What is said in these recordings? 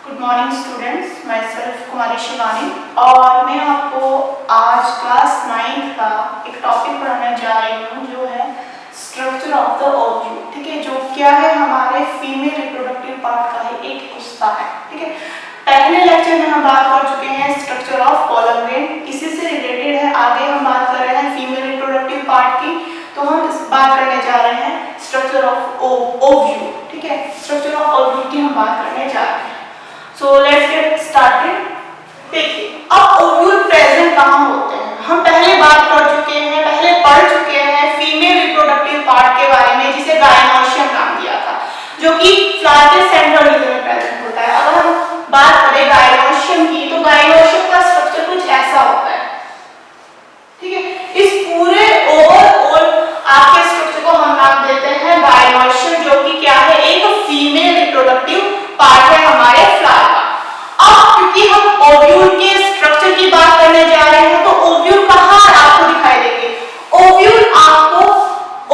Good morning students, myself Kumari Shivani और मैं आपको आज क्लास 9 का एक टॉपिक पढ़ाने जा रही हूँ जो है स्ट्रक्चर ऑफ द ओव्यूल। ठीक है, जो क्या है हमारे फीमेल रिप्रोडक्टिव पार्ट का ही एक हिस्सा है। ठीक है, पहले लेक्चर में हम बात कर चुके हैं स्ट्रक्चर ऑफ पोलन ग्रेन, इसी से रिलेटेड है। आगे हम बात कर रहे हैं फीमेल रिप्रोडक्टिव पार्ट की, तो हम इस बात करने जा रहे हैं स्ट्रक्चर ऑफ ओव्यूल। ठीक है, स्ट्रक्चर ऑफ ओव्यूल की हम बात करने जा रहे हैं। So let's get started। देखिए, अब ओव्यूल प्रेजेंट कहाँ होते हैं हम पहले बात कर चुके हैं, पहले पढ़ चुके हैं फीमेल रिप्रोडक्टिव पार्ट के बारे में जिसे गायनोशियम नाम दिया था, जो कि फ्लावर के सेंट्रल रीजन में प्रेजेंट होता है। अगर हम बात करें गायनोशियम की, तो गायनोशियम का स्ट्रक्चर कुछ ऐसा होता है। ठीक है, इस पूरे ओवरऑल आपके स्ट्रक्चर को हम नाम देते हैं गायनोशियम, जो कि क्या है, एक फीमेल रिप्रोडक्टिव पार्ट है हमारे फ्लावर का। अब क्योंकि हम ओव्यूल के स्ट्रक्चर की बात करने जा रहे हैं, तो ओव्यूल कहाँ आपको दिखाई देंगे? ओव्यूल आपको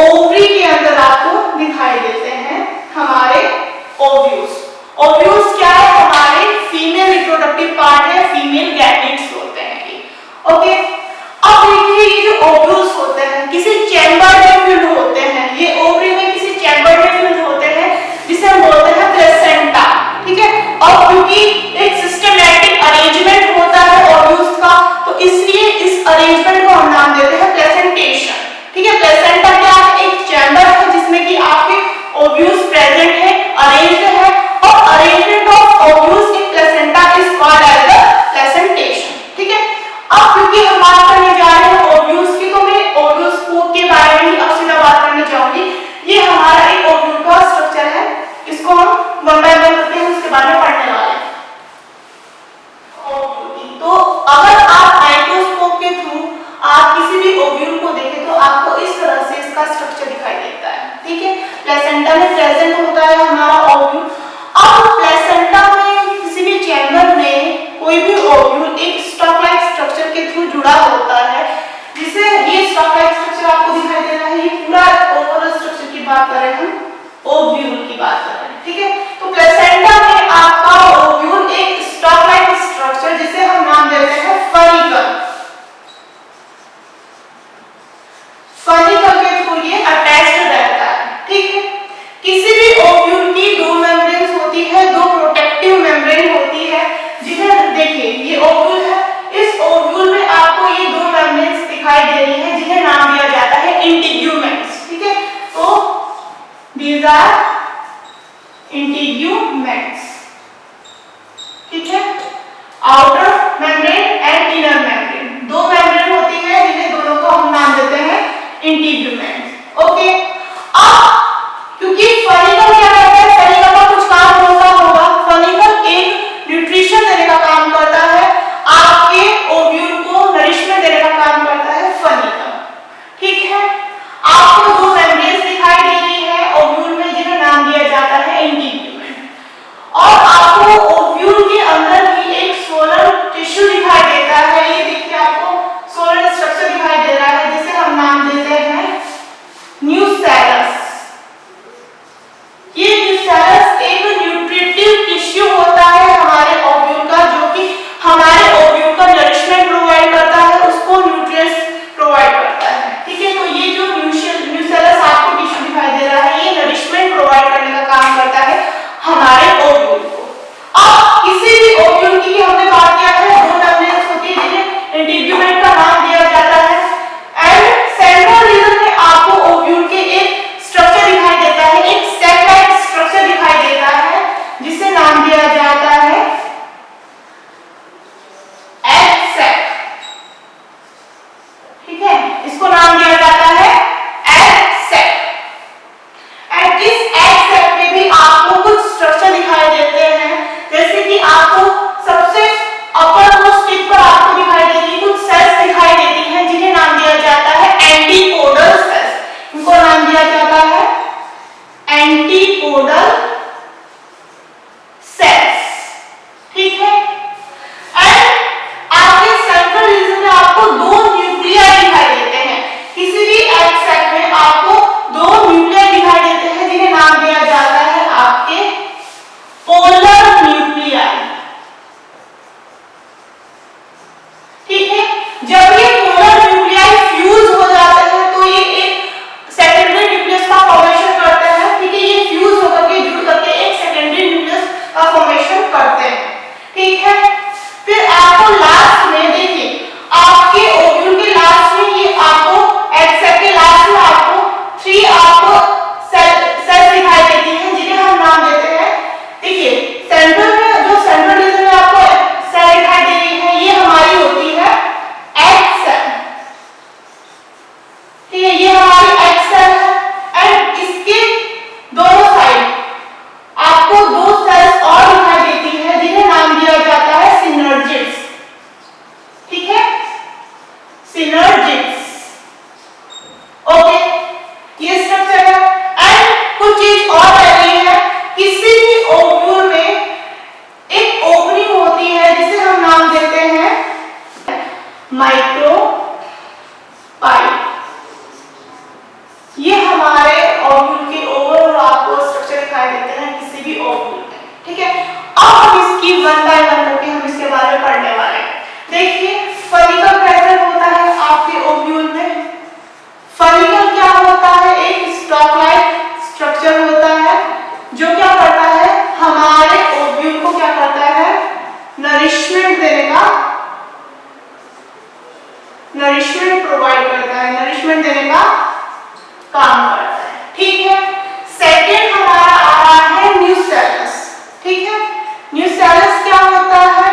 ओवरी के अंदर आपको दिखाई देते हैं हमारे ओव्यूल्स। ओव्यूल्स क्या है, हमारे फीमेल रिप्रोडक्टिव पार्ट है, फीमेल गैमेट्स होते हैं ये। ओके, अब देखिए ये जो ओव्यूल्स होते हैं किसी चैम्बर में फिल्ड होते हैं, ये ओवरी में किसी चैम्बर में फिल्ड होते हैं जिसे हम बोलते हैं प्लेसेंटा। ठीक है, और क्योंकि एक सिस्टमैटिक अरेंजमेंट होता है ओव्यूल्स का, तो इसलिए इस अरेंजमेंट को हम नाम देते हैं प्लेसेंटेशन। ठीक है, प्लेसेंटा क्या है, एक चैम्बर है जिसमें कि आपके ओव्यूल्स प्रेजेंट है, अरेंज्ड है, और arrangement of ovules in placenta is called as the placentation. ठीक है, अब क्योंकि हम बात करने जा रहे हैं ओव्यूल्स की, तो मैं ओव्यूल्स के बारे में ही अब सीधा बात करने जाऊंगी। ये हमारा एक ओव्यूल का स्ट्रक्चर है, इसको हम वन बाय वन करते हैं, उसके बारे में पढ़ने वाले हैं। तो अगर आप माइक्रोस्कोप के थ्रू आप किसी भी ओव्यूल को देखें तो आपको इस तरह से इसका स्ट्रक्चर दिखाई देता है। ठीक है, प्लेसेंटा में प्रेजेंट होता है हमारा ओव्यूल। अब प्लेसेंटा में किसी भी चैम्बर में कोई भी ओव्यूल एक स्टॉक लाइक स्ट्रक्चर के थ्रू जुड़ा होता है, जिसे ये स्टॉक लाइक स्ट्रक्चर आपको दिखाई दे रहा है। ये पूरा ओवरऑल स्ट्रक्चर की बात कर रहे हैं हम, ओव्यूल की बात कर रहे हैं। ठीक है, तो प्लेसेंटा में आपका ओव्यूल एक स्टॉक लाइक स्ट्रक्चर जिसे हम नाम देते हैं फनिकल। फनिकल के थ्रू ये अटैच्ड रहता है। ठीक है, किसी भी ओव्यूल की दो मेम्ब्रेन्स होती है, दो प्रोटेक्टिव मेम्ब्रेन होती है, जिन्हें देखिए ये ओव्यूल है, इस ओव्यूल में आपको ये दो मेम्ब्रेन्स दिखाई दे रही है जिन्हें नाम दिया जाता है इंटीग्यूमेंट्स। ठीक है, तो these are इंटीग्यूमेंट्स। ठीक है, outer membrane and inner membrane, दो मेम्ब्रेन होती है जिन्हें दोनों को हम नाम देते हैं इंटीग्यूमेंट्स। ओके, अब क्योंकि फनिकल क्या करता है, फनिकल का कुछ काम होता होगा, फनिकल एक न्यूट्रिशन देने का काम करता है, आपके ओव्यूल को नरिशमेंट देने का काम करता है फनिकल। ठीक है, आपको दो मेम्ब्रेन्स दिखाई दे रही है ओव्यूल में जिन्हें नाम दिया जाता है इंटीग्यूमेंट, और आपको ओव्यूल के अंदर ही एक सोलर टिश्यू दिखाई देता है, ये माइक्रोपाइल। ये हमारे ओव्यूल के ओवरऑल आपको स्ट्रक्चर दिखाई देते हैं किसी भी ओव्यूल में, ठीक है। अब हम इसकी वन बाय वन करके हम इसके बारे में पढ़ने वाले हैं। देखिए फॉलिकल प्रेजेंट होता है आपके ओव्यूल में। फॉलिकल क्या होता है? एक स्टॉक लाइक स्ट्रक्चर होता है जो क्या करता है, हमारे ओव्यूल को क्या करता है, नरिशमेंट देने का, नरिशमेंट प्रोवाइड करता है, नरिशमेंट देने का काम करता है, ठीक है। सेकेंड हमारा आ रहा है न्यूसेलस, ठीक है। न्यूसेलस क्या होता है?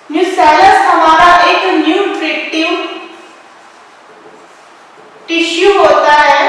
न्यूसेलस हमारा एक न्यूट्रिटिव टिश्यू होता है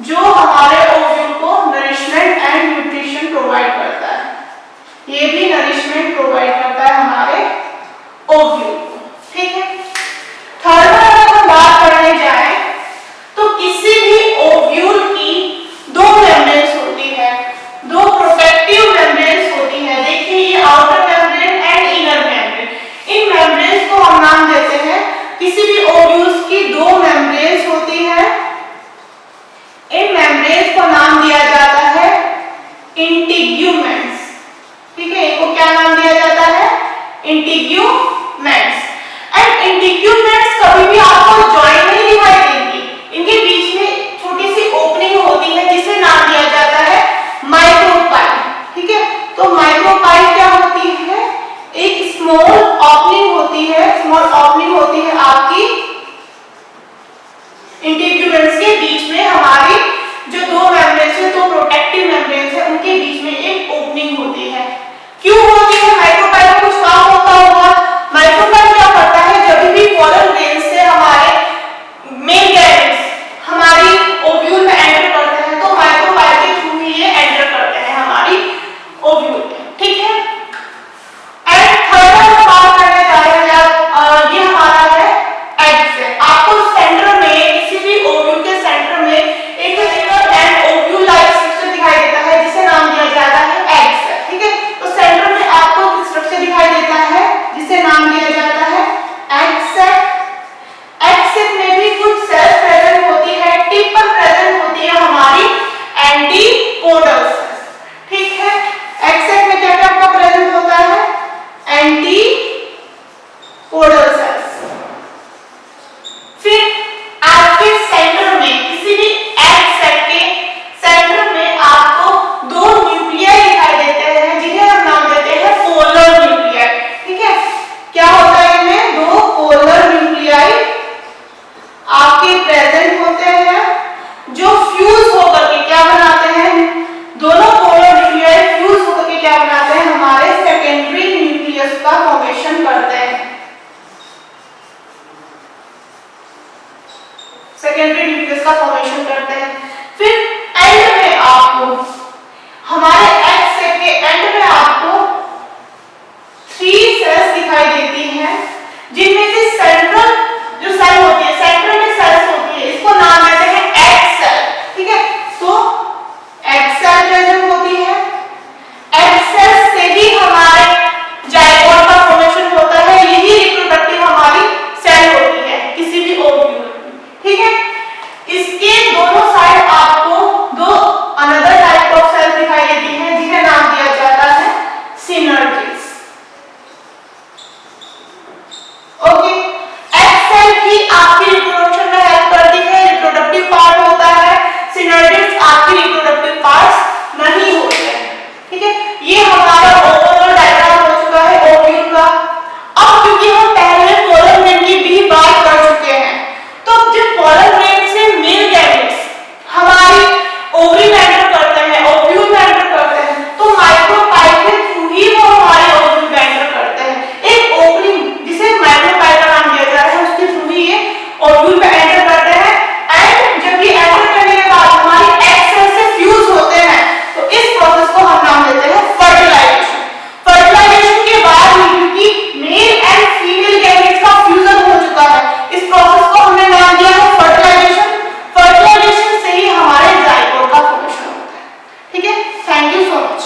जो हमारे ओव्यूल को नरिशमेंट एंड न्यूट्रिशन प्रोवाइड करता है। ये भी नरिशमेंट प्रोवाइड करता है हमारे ओव्यूल को, ठीक है। थर्ड अगर हम बात करने जाएं तो किसी भी ओव्यूल की दो मेम्ब्रेन्स होती है, दो प्रोटेक्टिव मेम्ब्रेन्स होती है। देखिए ये outer membrane and inner membrane. In membranes को हम नाम देते हैं, किसी भी ओव्यूल्स की दो मेम्ब्रेन्स होती है, इन मेम्ब्रेन्स को नाम दिया जाता है इंटीग्यूमेंट्स, ठीक है। इनको क्या नाम दिया जाता है? इंटीग्यूमेंट्स। एंड इंटीग्यूमेंट्स कभी भी आपको जॉइंट नहीं दिखाई देंगी, इनके बीच में छोटी सी ओपनिंग होती है जिसे नाम दिया जाता है माइक्रोपाइल, ठीक है। तो माइक्रोपाइल क्या होती है? एक स्मॉल ओपनिंग होती है, स्मॉल ओपनिंग होती है आपकी इंटीग्यूमेंट्स के बीच में। हमारी जो दो मेम्ब्रेन्स है, दो प्रोटेक्टिव मेम्ब्रेन्स है, उनके बीच में एक ओपनिंग होती है। क्यों होती है? माइक्रोपाइल का कुछ काम होता होगा। माइक्रोपाइल क्या करता है, जब भी पोलन ग्रेन से हमारे मेन गैमेट्स हमारी ओव्यूल में एंटर करते हैं तो माइक्रोपाइल के थ्रू ही ये एंटर करते हैं हमारी ओव्यूल में, ठीक है। एंड थर्ड हम बात करने जा रहे हैं, ये हमारा है एग सेल। आपको सेंटर में, किसी भी ओव्यूल के सेंटर में एक एंड ओव्यूल लाइक स्ट्रक्चर दिखाई देता है जिसे नाम दिया जाता है एग सेल, ठीक है। तो सेंटर में आपको स्ट्रक्चर दिखाई देता है जिसे नाम दिया जाता है एग सेल। एग सेल में भी कुछ सेल्स प्रेजेंट होती है, टिप पर प्रेजेंट होती है हमारी एंटीपोडल सेल्स, ठीक है। एग सेल में क्या क्या आपका प्रेजेंट होता है? Antipodal cells. फिर आपके सेंटर में, किसी भी एग सेल के सेंटर में आपको दो न्यूक्लियाई दिखाई देते हैं जिन्हें हम नाम देते हैं पोलर न्यूक्लियाई, ठीक है। क्या होता है इनमें? दो पोलर न्यूक्लियाई आपके प्रेजेंट होते हैं जो फ्यूज होकर के क्या बनाते हैं? दोनों पोलर न्यूक्लियाई फ्यूज होकर के क्या बनाते हैं? हमारे सेकेंडरी न्यूक्लियस का फॉर्मेशन करते हैं, सेकेंडरी न्यूक्लियस का फॉर्मेशन करते हैं। फिर एंड में आपको, हमारे एग सेल के एंड में आपको 3 सेल्स दिखाई देती हैं जिनमें से सेंट्रल जो सेल होती है, सेंटर में सेल्स होती है, इसको नाम देते हैं एग सेल, ठीक है। तो एग सेल प्रेजेंट होती है। एग सेल से ही हमारे जाइगोट का फॉर्मेशन होता है, यही रिप्रोडक्टिव हमारी सेल होती है किसी भी ओव्यूल में, ठीक है। इसके दोनों साइड आपको दो अनदर टाइप ऑफ सेल दिखाई देती हैं जिन्हें नाम दिया जाता है सिनर्जिड्स, ओके। एग सेल ही आपकी रिप्रोडक्शन में हेल्प करती है, रिप्रोडक्टिव पार्ट होता है। सिनर्जिड्स आपकी रिप्रोडक्टिव पार्ट्स नहीं होते हैं, ठीक है। ये हमारा ओवरऑल डायग्राम हो चुका है ओव्यूल का। अब क्योंकि हम पहले पोलन ग्रेन की भी बात कर चुके हैं, तो जब पोलन ग्रेन से मेल गैमेट्स हमारी ओवरी में एंटर करते हैं, ओव्यूल में एंटर करते हैं, तो माइक्रोपाइल के थ्रू ही वो हमारे ओव्यूल में एंटर करते हैं। एक ओपनिंग जिसे माइक्रोपाइल का नाम दिया जा रहा है, उसके थ्रू ही ये ओव्यूल में एंटर करते हैं। एंड जब ये एंटर करने के बाद हमारी एग सेल से फ्यूज होते हैं, तो इस प्रोसेस को हम नाम देते हैं फर्टिलाइजेशन। फर्टिलाइजेशन के बाद ही क्योंकि मेल एंड फीमेल गैमेट्स का फ्यूजन हो चुका है, इस प्रोसेस को हमने नाम दिया है फर्टिलाइजेशन। फर्टिलाइजेशन से ही हमारे जाइगोट का फॉर्मेशन होता है, ठीक है। Thank you so much.